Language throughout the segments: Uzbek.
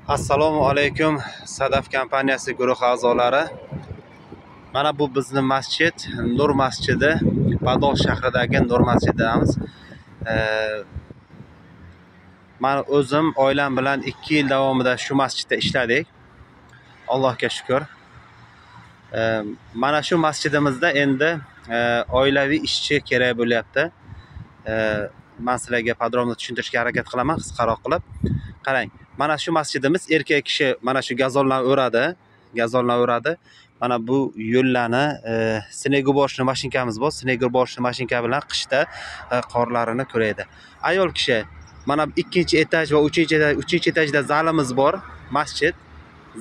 Assalomu alaykum Sadaf kompaniyasi guruh a'zolari. Mana bu bizning masjid, Nur masjidi, Badol shahridagi Nur masjidimiz. Men o'zim oilam bilan 2 yil davomida shu masjidda ishladik. Allohga shukr. Mana shu masjidimizda endi oilaviy ishchi kerak bo'lyapti. Men sizlarga podrobno tushuntirishga harakat qilaman, qisqaroq qilib. Qarang, mana shu masjidimiz erkak kishi mana shu gazoldan o'radi. Mana bu yo'llarni sneguboshish mashinkamiz bor. Sneguboshish mashinka bilan qishda qorlarini ko'raydi. Ayol kishi mana 2-etaj va 3-etajda zalimiz bor. Masjid,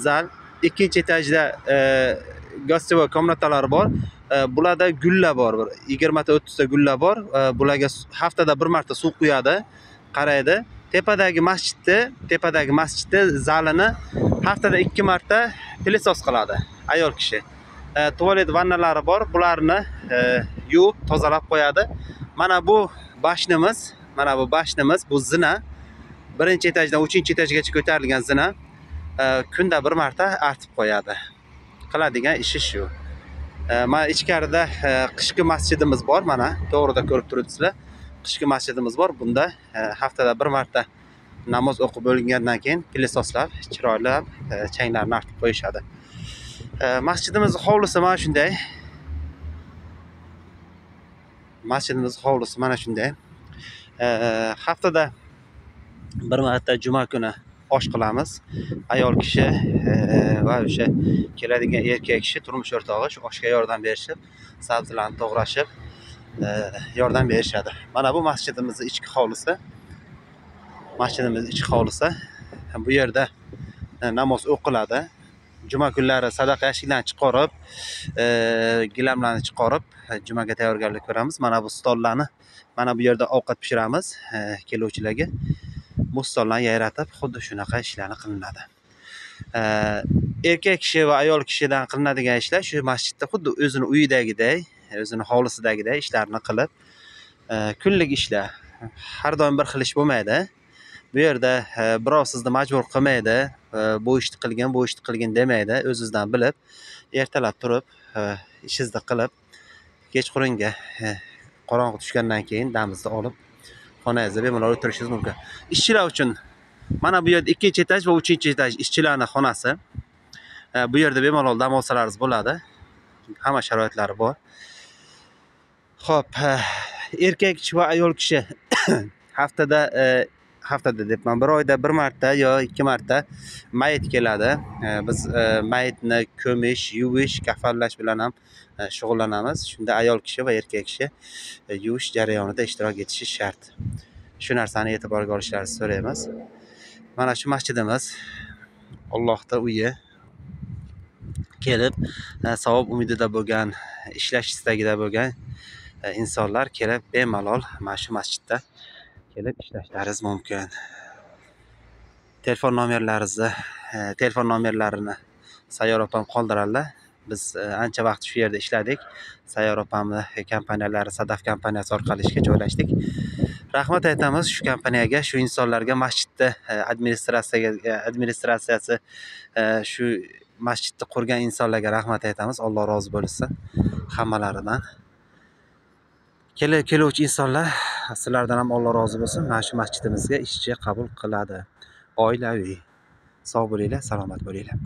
zal. 2-etajda gostivoy komnatalar bor. Bularda gullar bor. 20 ta 30 ta gullar bor. Bularga haftada bir marta suv quyadi, qaraydi. Tepadagi masjidda zalini haftada 2 marta pilisos qiladi ayol kishi. Tualet vannalari bor. Bularni yuvib, tozalab qo'yadi. Mana bu bashnimiz, bu zina. 1-etajdan 3-etajgacha ko'tarilgan zina. Kunda bir marta artib qo'yadi. Qiladigan ishi shu. Mana ichkarida qishki masjidimiz bor, mana to'g'rida ko'rib turibsizlar. Qishki masjidimiz bor. Bunda haftada bir marta namoz o'qib bo'lgandan keyin pilisoslab, chiroylab changlarni artib qo'yishadi. Masjidimizning hovlisi mana shunday. Haftada bir marta juma kuni osh qilamiz. Ayol kishi va o'sha keladigan erkak kishi turmush o'rtog'i shu oshga yordam berishib, sabzilarni to'g'rashib yordam berishadi. Mana bu masjidimizning ichki hovlisi. Bu yerda namoz o'qiladi. Juma kunlari sadaqa yashiklarni chiqarib, gilamlarni chiqarib, jumaga tayyorgarlik ko'ramiz. Mana bu stollarni, mana bu yerda ovqat pishiramiz keluvchilarga. Bu stollarni yayratib, xuddi shunaqa ishlarni qilinadi. Erkak kishi va ayol kishidan qilinadigan ishlar shu masjidda xuddi o'zini uyidagiday, o'zini hovlisidagidek ishlarni qilib, kunlik ishlar. Har doim bir xil ish bo'lmaydi. Bu yerda birov sizni majbur qilmaydi, bu ishni qilgin demaydi. O'zingizdan bilib, ertalab turib, ishingizni qilib, kechqurunga qorong'i tushgandan keyin damingizni olib, xonangizda bemalol o'tirishingiz mumkin. Ishchilar uchun mana bu yerda 2-etaj va 3-etaj ishchilarning xonasi. Bu yerda bemalol dam olsalaringiz bo'ladi. Hamma sharoitlari bor. Xo'p, erkak kishi va ayol kishi haftada debman, bir oyda bir marta yo 2 marta mayit keladi. Biz mayitni ko'mish, yuvish, kafanlash bilan ham shug'ullanamiz. Shunda ayol kishi va erkak kishi yuvish jarayonida ishtirok etishi shart. Shu narsani e'tiborga olishlaringizni so'raymiz. Mana shu masjidimiz Allohning uyi. Kelib, savob umidida bo'lgan, ishlash istagida bo'lgan insonlar kelib bemalol mana shu masjidda kelib ishlashlaringiz mumkin. Telefon nomerlarini Sayyor opam qoldiradilar. Biz ancha vaqt shu yerda ishladik. Sayyor opamning kompaniyalari Sadaf kompaniyasi orqali ishga joylashdik. Rahmat aytamiz shu kompaniyaga, shu insonlarga, masjidda administratsiyasi shu masjidni qurgan insonlarga rahmat aytamiz. Alloh rozi bo'lsin hammalaridan. Keluvchi insonlar, sizlardan ham Alloh rozi bo'lsin. Mana shu masjidimizga ishchi qabul qiladi. Oilaviy. Sog' bo'linglar, salomat bo'linglar.